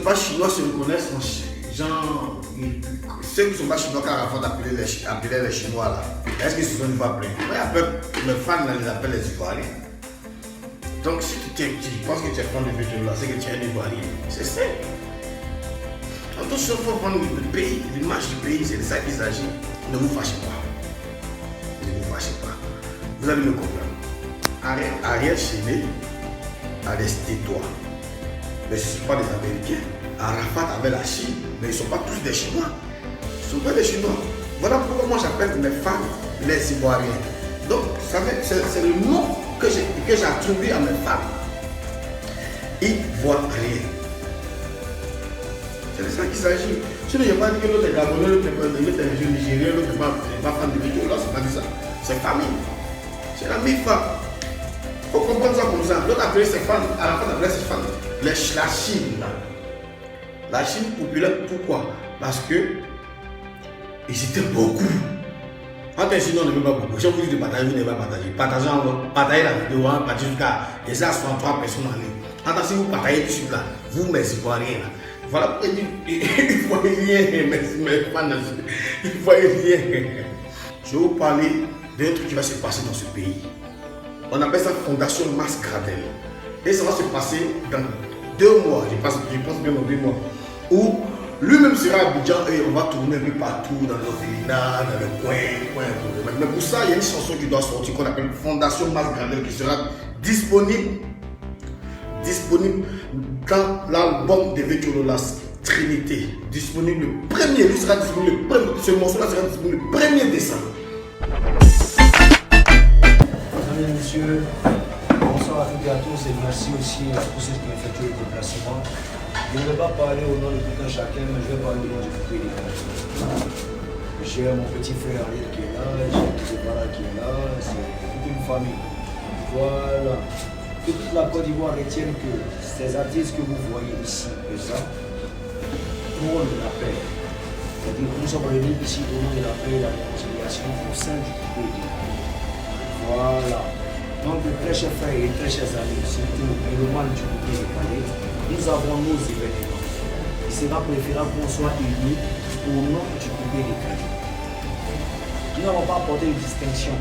pas chinois se reconnaissent en genre. Ceux qui ne sont pas chinois, car avant d'appeler les chinois là, est-ce qu'ils se sont une fois appelés? Mes fans là, les appellent les Ivoiriens. Donc si tu penses que tu es fan de Vétérinaire là, c'est que tu es un Ivoirien. C'est simple. Quand on se fait prendre le pays, l'image du pays, c'est de ça qu'il s'agit. Ne vous fâchez pas. Ne vous fâchez pas. Vous allez me comprendre. Ariel Chéné a des Tétois. Mais ce ne sont pas des Américains. Arafat avait la Chine, mais ils ne sont pas tous des Chinois. Ils ne sont pas des Chinois. Voilà pourquoi moi j'appelle mes femmes les Ivoiriens. Donc, c'est le nom que j'ai attribué à mes femmes. Ivoiriens. C'est de ça qu'il s'agit. Sinon, il n'y a pas dit que l'autre est Gabonais, l'autre est Nigérien, l'autre n'est pas fan de vidéo. Là, c'est pas dit ça. C'est famille. C'est la même femme. Il faut comprendre ça comme ça. L'autre appelait ses fans, à la fin d'appelait ses fans. La Chine, là. La Chine populaire, pourquoi? Parce que ils étaient beaucoup. Quand un Chinois ne veut pas beaucoup, si on vous dit de partager, vous n'avez pas partagé. Partagez la vidéo, partagez jusqu'à 63 personnes en ligne. Attends, si vous partagez tout de suite là, vous, mes Ivoiriens là. Voilà pourquoi il faut rien, mes fans, il faut rien. Je vais vous parler d'un truc qui va se passer dans ce pays. On appelle ça Fondation Mass Gradel. Et ça va se passer dans 2 mois, je pense bien dans 2 mois, où lui-même sera à Abidjan et on va tourner un peu partout dans l'orphelinat, dans le coin. Mais pour ça, il y a une chanson qui doit sortir qu'on appelle Fondation Mass Gradel qui sera disponible dans l'album de Vétérinaire Trinité. Disponible le 1er, lui sera disponible le 1er, ce morceau-là sera disponible le 1er décembre. Mesdames et messieurs, bonsoir à toutes et à tous et merci aussi à tous ceux qui ont effectué le déplacement. Je ne vais pas parler au nom de tout un chacun, mais je vais parler au nom du pays des Canadiens. J'ai mon petit frère Ariel qui est là, j'ai Tibara qui est là, c'est toute une famille. Voilà. Que toute la Côte d'Ivoire retienne que ces artistes que vous voyez ici, présents, pour la paix. C'est-à-dire que nous sommes réunis ici au nom de la paix et de la réconciliation au sein du pays des Canadiens. Voilà. Donc, très chers frères et très chers amis, surtout le mal du côté des Calais, nous avons nos événements. Il sera préférable qu'on soit unis au nom du coupé des Calais. Nous n'avons pas apporté de distinction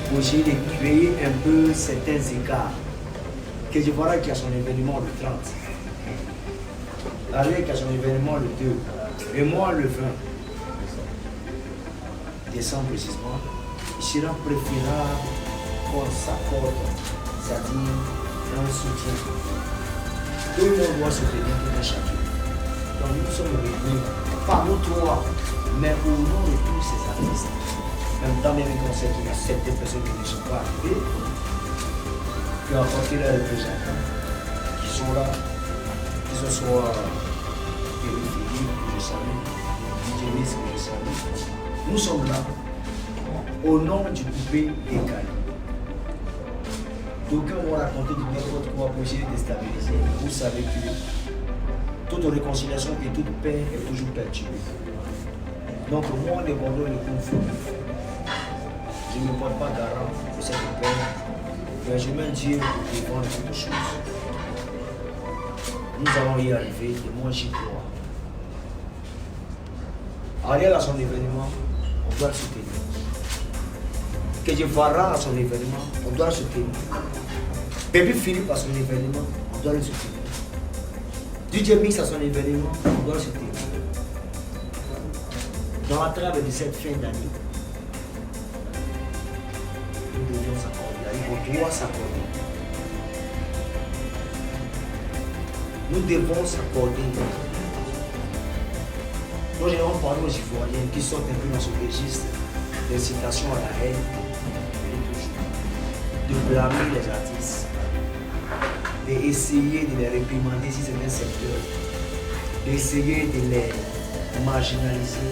pour essayer de créer un peu certains écarts. Que je vois qui a son événement le 30, Ariel qui a son événement le 2, et moi le 20 décembre précisément. Il sera préférable qu'on s'accorde, c'est-à-dire un soutien. Tout le monde doit se tenir tout un chacun. Donc nous sommes réunis, pas nous trois, mais au nom de tous ces artistes. Même temps, même qu'on sait qu'il y a certaines personnes qui ne sont pas arrivées, qui ont apporté leurs représentants, qui sont là, que ce soit Périphérie, que je salue, Didymis, que je salue. Nous sommes là, au nom du coupé des Calais. D'aucuns vont raconter du n'importe quoi pour essayer de déstabiliser. Vous savez que toute réconciliation et toute paix est toujours perturbée. Donc moi, les bandeaux et les conflits, je ne me porte pas garant pour cette paix, mais je mets Dieu devant toutes choses. Nous allons y arriver et moi j'y crois. Ariel a son événement, on doit le soutenir. Que je Vara à son événement, on doit le soutenir. Baby Philippe à son événement, on doit le soutenir. DJ Mix à son événement, on doit le soutenir. Dans la trame de cette fin d'année, nous devons s'accorder, on doit s'accorder. Nous devons s'accorder. Nous allons parler aux Ivoiriens qui sortent un peu dans ce registre d'incitation à la haine, de blâmer les artistes, d'essayer de les réprimander si c'est un secteur, d'essayer de les marginaliser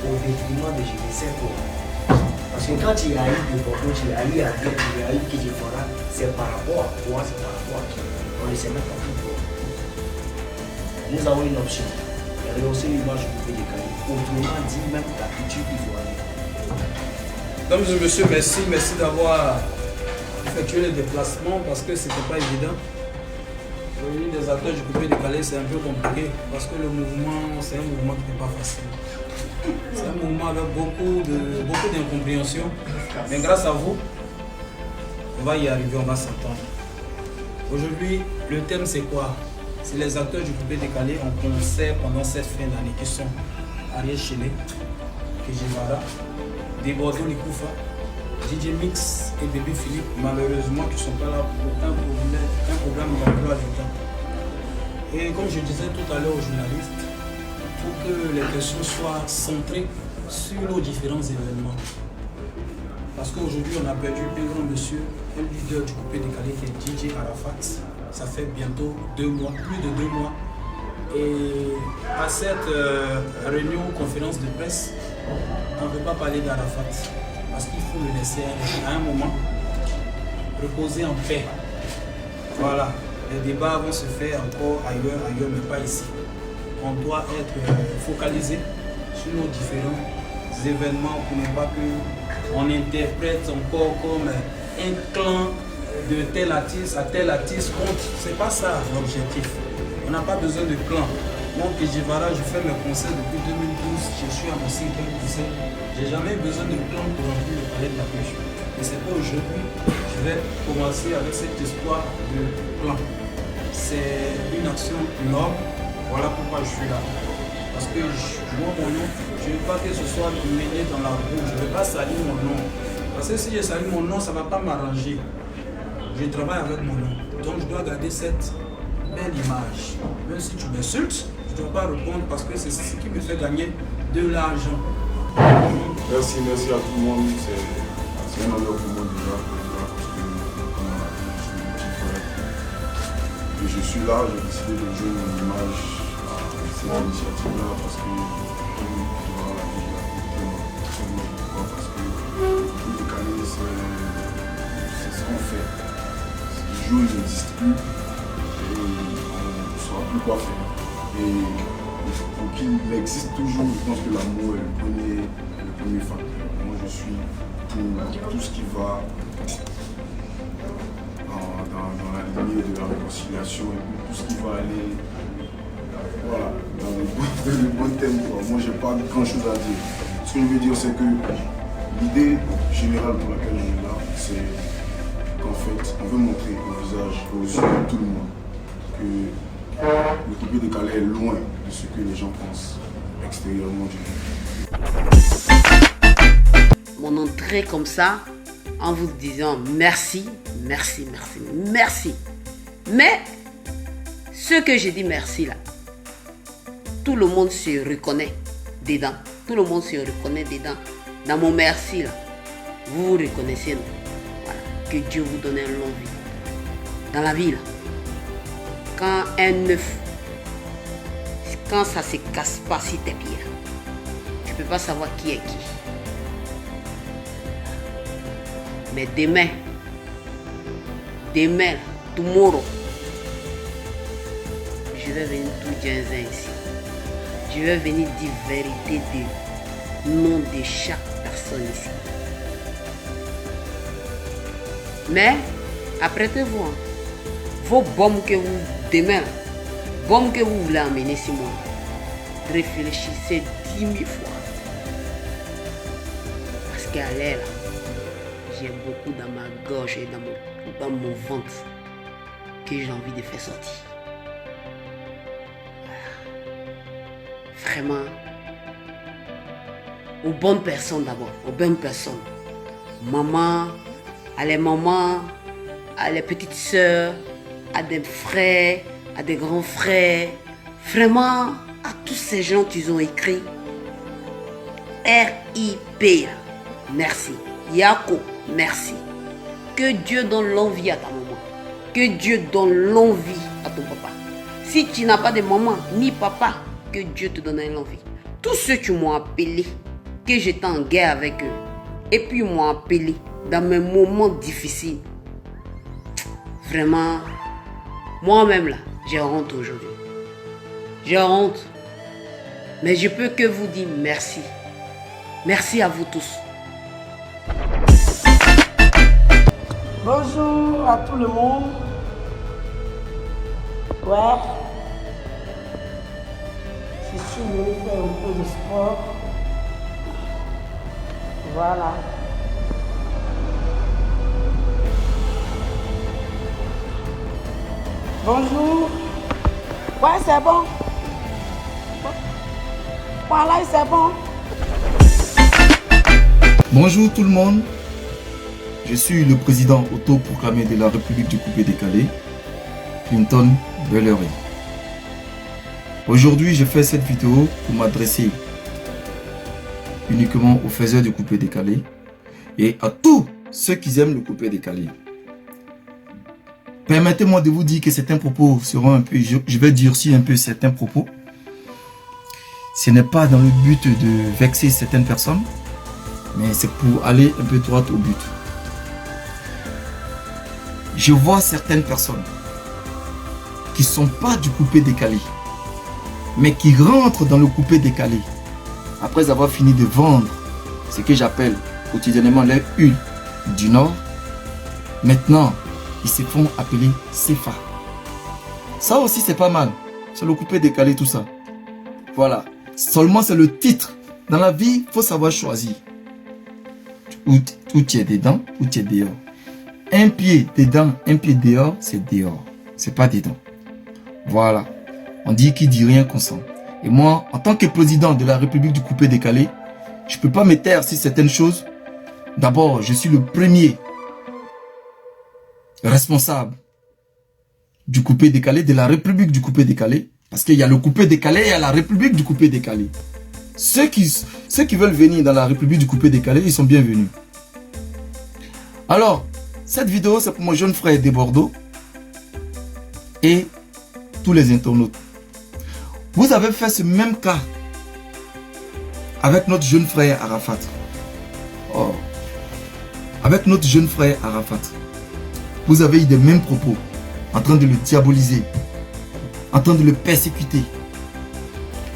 au détriment de je ne sais quoi. Parce que quand il y a eu des propos, il y a eu Ariel, il y a eu Kejifara, c'est par rapport à quoi, c'est par rapport à qui. On ne sait même pas pourquoi. Nous avons une option, rehausser l'image du pays des Calais, autrement dit même la culture ivoirienne. Mesdames et messieurs, merci, d'avoir effectué le déplacement parce que ce n'était pas évident. Réunir des acteurs du coupé décalé, c'est un peu compliqué parce que le mouvement, c'est un mouvement qui n'est pas facile. C'est un mouvement avec beaucoup d'incompréhension. Mais grâce à vous, on va y arriver, on va s'entendre. Aujourd'hui, le thème c'est quoi? C'est les acteurs du coupé décalé en concert pendant cette fin d'année qui sont Ariel Chélé, Kejivara, Débordon Likoufa, DJ Mix et Bébé Philippe, malheureusement qui ne sont pas là pour un problème d'emploi du temps. Et comme je disais tout à l'heure aux journalistes, il faut que les questions soient centrées sur nos différents événements. Parce qu'aujourd'hui, on a perdu un grand monsieur, un leader du coupé décalé qui est DJ Arafat. Ça fait bientôt 2 mois, plus de 2 mois. Et à cette réunion, conférence de presse, on ne peut pas parler d'Arafat. Parce qu'il faut le laisser à un moment reposer en paix. Voilà, les débats vont se faire encore ailleurs, mais pas ici. On doit être focalisé sur nos différents événements pour ne pas qu'on interprète encore comme un clan de tel artiste à tel artiste contre. C'est pas ça l'objectif. On n'a pas besoin de clan. Moi, Kejivara, je fais mes concerts depuis 2012. Je suis à mon 5e concert. J'ai jamais besoin de clan pour remplir le palais de la pêche. Et c'est pas aujourd'hui. Je vais commencer avec cet espoir de clan. C'est une action noble. Voilà pourquoi je suis là. Parce que moi, mon nom, je ne veux pas que ce soit mené dans la roue. Je ne veux pas salir mon nom. Parce que si je salis mon nom, ça ne va pas m'arranger. Je travaille avec mon nom. Donc je dois garder cette belle image. Même si tu m'insultes, je ne dois pas répondre parce que c'est ce qui me fait gagner de l'argent. Merci à tout le monde. C'est un honneur pour moi déjà. Parce que comme on a dit, je suis mon petit frère. Et je suis là, j'ai décidé de jouer mon image à cette initiative-là parce que voilà, la vie parce que le décalé, c'est ce qu'on fait. Le jour il n'existe plus et on ne saura plus quoi faire. Et pour qu'il existe toujours, je pense que l'amour est le premier facteur. Moi je suis pour tout ce qui va dans la lignée de la réconciliation et tout ce qui va aller voilà, dans le bon thème. Moi j'ai pas grand chose à dire. Ce que je veux dire c'est que l'idée générale pour laquelle on est là, c'est qu'en fait, on veut montrer au visage, aux yeux de tout le monde, que le coupé décalé est loin de ce que les gens pensent extérieurement du monde. Mon entrée comme ça, en vous disant merci. Mais, ce que j'ai dit merci là, tout le monde se reconnaît dedans. Tout le monde se reconnaît dedans. Dans mon merci là, vous vous reconnaissez, non? Voilà. Que Dieu vous donne un long vie. Dans la vie là, quand un œuf, quand ça se casse pas sur tes pieds, tu peux pas savoir qui est qui. Mais demain, tomorrow, je vais venir tout dire ici. Je vais venir dire vérité de nom de chaque personne ici. Mais, apprêtez-vous. Hein. Vos bombes que vous, demain, bombes que vous voulez amener sur moi, réfléchissez 10 000 fois. Parce qu'à l'air, j'ai beaucoup dans ma gorge et dans mon ventre que j'ai envie de faire sortir. Voilà. Vraiment, aux bonnes personnes d'abord, aux bonnes personnes. Maman, à les mamans, à les petites sœurs, à des frères, à des grands frères. Vraiment, à tous ces gens qui ont écrit RIP. Merci. Yako, merci. Que Dieu donne l'envie à ta maman. Que Dieu donne l'envie à ton papa. Si tu n'as pas de maman ni papa, que Dieu te donne l'envie. Tous ceux qui m'ont appelé, que j'étais en guerre avec eux, et puis ils m'ont appelé dans mes moments difficiles. Vraiment, moi-même là, j'ai honte aujourd'hui. J'ai honte. Mais je peux que vous dire merci. Merci à vous tous. Bonjour à tout le monde. Ouais. Je suis venu faire un peu de sport. Voilà. Bonjour. Ouais, c'est bon. Voilà, c'est bon. Bonjour tout le monde. Je suis le président autoproclamé de la République du coupé-décalé, Clinton Bellery. Aujourd'hui, je fais cette vidéo pour m'adresser uniquement aux faiseurs du coupé-décalé et à tous ceux qui aiment le coupé-décalé. Permettez-moi de vous dire que certains propos seront un peu, je vais durcir un peu certains propos. Ce n'est pas dans le but de vexer certaines personnes, mais c'est pour aller un peu droit au but. Je vois certaines personnes qui ne sont pas du coupé-décalé, mais qui rentrent dans le coupé-décalé après avoir fini de vendre ce que j'appelle quotidiennement les huiles du Nord. Maintenant, ils se font appeler CFA. Ça aussi, c'est pas mal. C'est le coupé-décalé, tout ça. Voilà. Seulement, c'est le titre. Dans la vie, il faut savoir choisir. Où tu es dedans, où tu es dehors. Un pied dedans, un pied dehors, c'est dehors. C'est pas dedans. Voilà. On dit qui dit rien consent. Et moi, en tant que président de la République du coupé-décalé, je ne peux pas me taire sur certaines choses. D'abord, je suis le premier responsable du coupé-décalé, de la République du coupé-décalé. Parce qu'il y a le coupé-décalé et il y a la République du coupé-décalé. Ceux qui veulent venir dans la République du coupé-décalé, ils sont bienvenus. Alors, cette vidéo, c'est pour mon jeune frère de Bordeaux et tous les internautes. Vous avez fait ce même cas avec notre jeune frère Arafat. Oh. Avec notre jeune frère Arafat. Vous avez eu des mêmes propos, en train de le diaboliser, en train de le persécuter.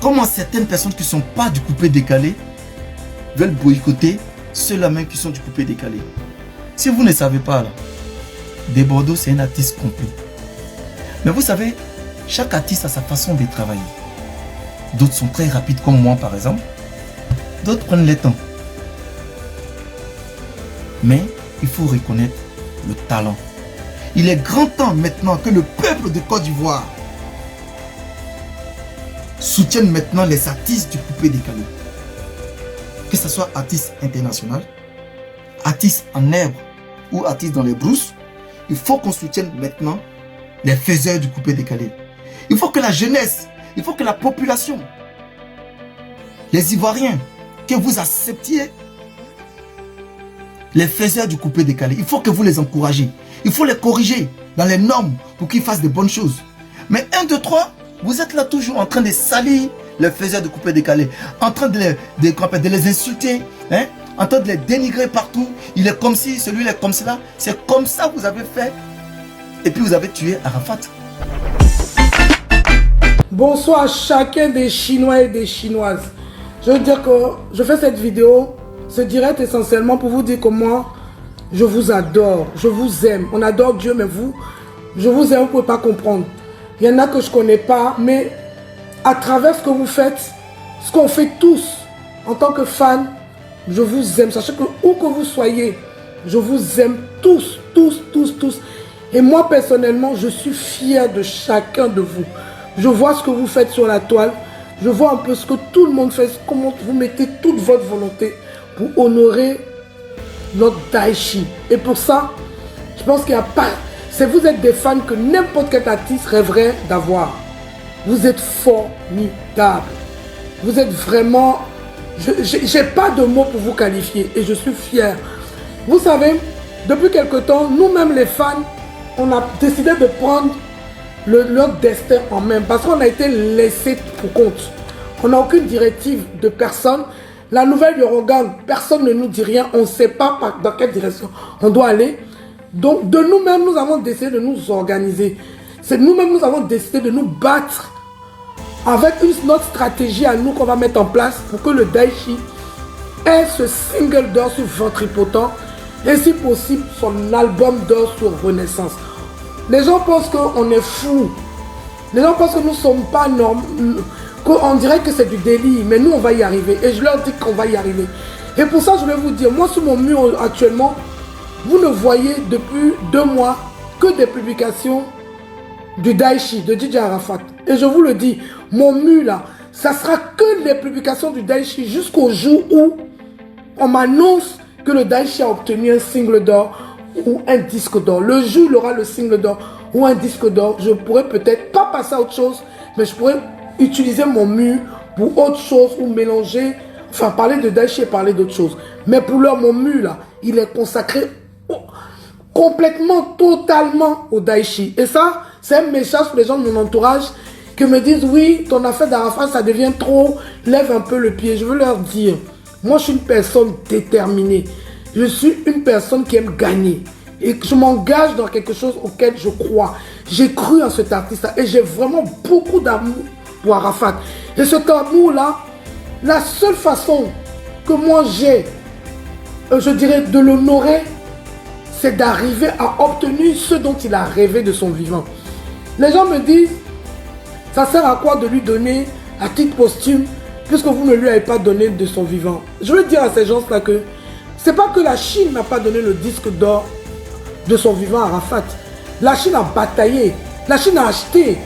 Comment certaines personnes qui ne sont pas du coupé-décalé veulent boycotter ceux-là même qui sont du coupé-décalé. Si vous ne savez pas, là, De Bordeaux, c'est un artiste complet. Mais vous savez, chaque artiste a sa façon de travailler. D'autres sont très rapides comme moi, par exemple. D'autres prennent le temps. Mais il faut reconnaître le talent. Il est grand temps maintenant que le peuple de Côte d'Ivoire soutienne maintenant les artistes du coupé-décalé. Que ce soit artistes internationaux, artistes en herbe ou artistes dans les brousses, il faut qu'on soutienne maintenant les faiseurs du coupé-décalé. Il faut que la jeunesse, il faut que la population, les Ivoiriens, que vous acceptiez les faiseurs du coupé-décalé. Il faut que vous les encouragez. Il faut les corriger dans les normes pour qu'ils fassent de bonnes choses. Mais 1, 2, 3, vous êtes là toujours en train de salir les faiseurs de coupé-décalé, en train de les insulter, hein? En train de les dénigrer partout. Il est comme ci, celui-là est comme cela. C'est comme ça que vous avez fait. Et puis vous avez tué Arafat. Bonsoir à chacun des Chinois et des Chinoises. Je veux dire que je fais cette vidéo, ce direct essentiellement pour vous dire comment je vous adore, je vous aime. On adore Dieu, mais vous, je vous aime, vous ne pouvez pas comprendre. Il y en a que je ne connais pas, mais à travers ce que vous faites, ce qu'on fait tous en tant que fans, je vous aime. Sachez que où que vous soyez, je vous aime tous, tous, tous, tous. Et moi personnellement, je suis fier de chacun de vous. Je vois ce que vous faites sur la toile. Je vois un peu ce que tout le monde fait, comment vous mettez toute votre volonté pour honorer notre Daichi. Et pour ça, je pense qu'il n'y a pas... Vous êtes des fans que n'importe quel artiste rêverait d'avoir. Vous êtes formidables. Vous êtes vraiment... Je n'ai pas de mots pour vous qualifier et je suis fier. Vous savez, depuis quelque temps, nous-mêmes les fans, on a décidé de prendre leur destin en main parce qu'on a été laissé pour compte. On n'a aucune directive de personne. La nouvelle Yorogan, personne ne nous dit rien. On ne sait pas dans quelle direction on doit aller. Donc, de nous-mêmes, nous avons décidé de nous organiser. C'est nous-mêmes, nous avons décidé de nous battre avec notre stratégie à nous qu'on va mettre en place pour que le Daichi ait ce single d'or sur Ventripotent et si possible son album d'or sur Renaissance. Les gens pensent qu'on est fou. Les gens pensent que nous ne sommes pas normaux, qu'on dirait que c'est du délit, mais nous on va y arriver. Et je leur dis qu'on va y arriver. Et pour ça, je vais vous dire, moi sur mon mur actuellement, vous ne voyez depuis 2 mois que des publications du Daïchi, de DJ Arafat. Et je vous le dis, mon mur là, ça sera que les publications du Daïchi jusqu'au jour où on m'annonce que le Daïchi a obtenu un single d'or ou un disque d'or. Le jour où il aura le single d'or ou un disque d'or, je pourrais peut-être pas passer à autre chose, mais je pourrais utiliser mon mur pour autre chose ou mélanger, enfin parler de Daïchi et parler d'autre chose. Mais pour l'heure, mon mur là, il est consacré complètement, totalement au Daïchi. Et ça, c'est un message pour les gens de mon entourage qui me disent, oui, ton affaire d'Arafat, ça devient trop, lève un peu le pied. Je veux leur dire, moi je suis une personne déterminée. Je suis une personne qui aime gagner. Et je m'engage dans quelque chose auquel je crois. J'ai cru en cet artiste-là et j'ai vraiment beaucoup d'amour pour Arafat. Et cet amour-là, la seule façon que moi j'ai, je dirais, de l'honorer, c'est d'arriver à obtenir ce dont il a rêvé de son vivant. Les gens me disent, ça sert à quoi de lui donner à titre posthume puisque vous ne lui avez pas donné de son vivant? Je veux dire à ces gens-là que c'est pas que la Chine n'a pas donné le disque d'or de son vivant à Arafat. La Chine a bataillé, la Chine a acheté.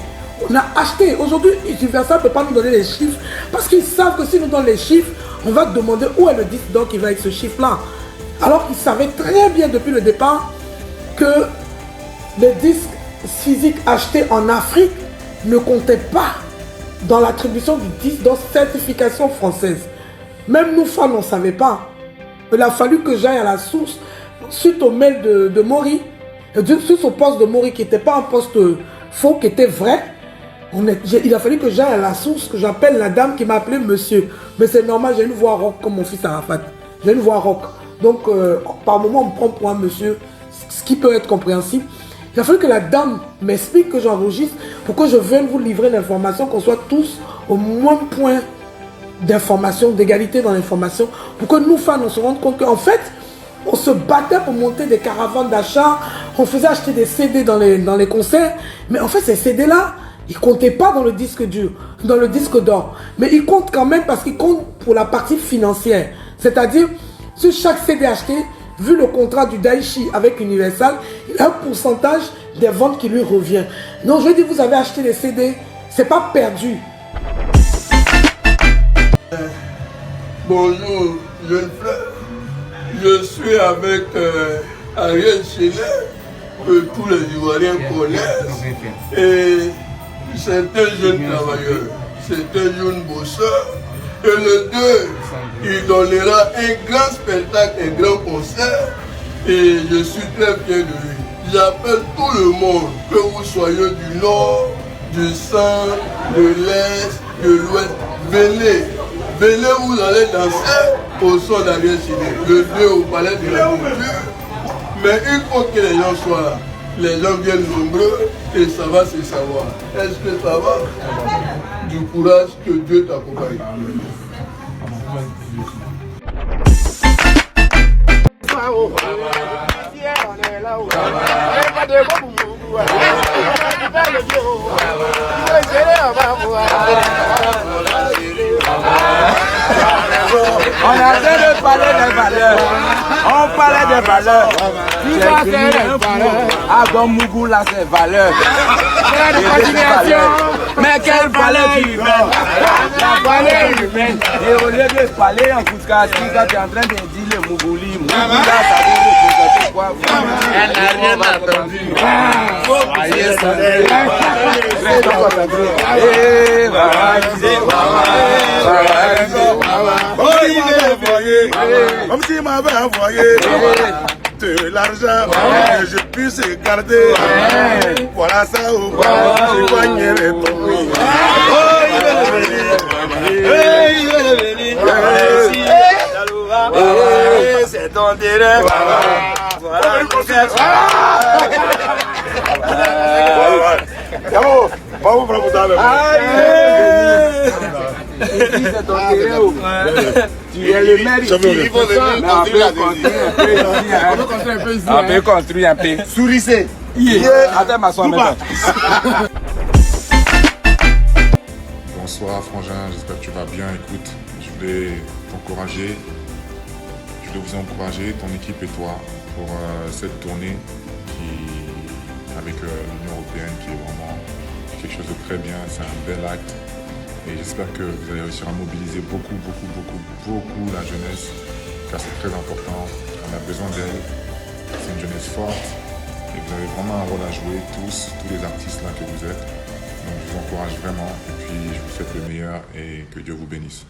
On a acheté. Aujourd'hui, Universal ne peut pas nous donner les chiffres parce qu'ils savent que si nous donnent les chiffres, on va demander où est le disque d'or qui va avec ce chiffre-là. Alors qu'ils savaient très bien depuis le départ que les disques physiques achetés en Afrique ne comptaient pas dans l'attribution du disque d'or certification française. Même nous, fans, on ne savait pas. Il a fallu que j'aille à la source suite au mail de Maury, suite au poste de Maury qui n'était pas un poste faux, qui était vrai. Il a fallu que j'aille à la source, que j'appelle la dame qui m'a appelé monsieur. Mais c'est normal, j'ai une voix rock comme mon fils Arafat. J'ai une voix rock. Donc, par moment, on me prend pour un monsieur, ce qui peut être compréhensible. Il a fallu que la dame m'explique que j'enregistre pour que je vienne vous livrer l'information, qu'on soit tous au même point d'information, d'égalité dans l'information, pour que nous, fans, on se rende compte qu'en fait, on se battait pour monter des caravanes d'achat, on faisait acheter des CD dans les concerts, mais en fait, ces CD-là, ils ne comptaient pas dans le disque dur, dans le disque d'or. Mais ils comptent quand même parce qu'ils comptent pour la partie financière. C'est-à-dire, sur chaque CD acheté, vu le contrat du Daïchi avec Universal, il a un pourcentage des ventes qui lui revient. Donc je dis, vous avez acheté des CD, c'est pas perdu. Bonjour, jeune frère. Je suis avec Ariel Chenet, que tous les Ivoiriens connaissent. Et c'est un jeune travailleur, c'est un jeune bosseur. Et le 2, il donnera un grand spectacle, un grand concert. Et je suis très fier de lui. J'appelle tout le monde, que vous soyez du nord, du centre, de l'est, de l'ouest. Venez, venez, vous allez danser au son d'Ariel Chenet. Le 2 au palais de la culture. Mais il faut que les gens soient là. Les gens viennent nombreux et ça va se savoir. Est-ce que ça va? Du courage, que Dieu t'accompagne. On a de parler des valeurs. On parlait des valeurs. Qui va faire un valeur? Ah bon, Mougou là c'est valeur. Mais quelle valeur humaine? La valeur humaine. Et au lieu de parler en coup de cas, tu es en train de dire le Mougouli. Mougou là ça veut représenter quoi? Elle n'a rien entendu. Comme s'il m'avait envoyé de l'argent que je puisse garder. Voilà ça au bas, je gagnerai ton prix. Il veut venir. C'est ton terrain. Voilà le concert. Vamos para botar le c'est ton terrain ou tu es le maire ici. Il faut venir construire un peu. Sourissez. Attends ma soeur maintenant. Bonsoir Frangin, j'espère que tu vas bien. Écoute, je voulais t'encourager, je voulais vous encourager, ton équipe et toi, pour cette tournée avec l'Union Européenne qui est vraiment quelque chose de très bien, c'est un bel acte. Et j'espère que vous allez réussir à mobiliser beaucoup la jeunesse, car c'est très important, on a besoin d'elle, c'est une jeunesse forte, et vous avez vraiment un rôle à jouer, tous les artistes là que vous êtes. Donc je vous encourage vraiment, et puis je vous souhaite le meilleur, et que Dieu vous bénisse.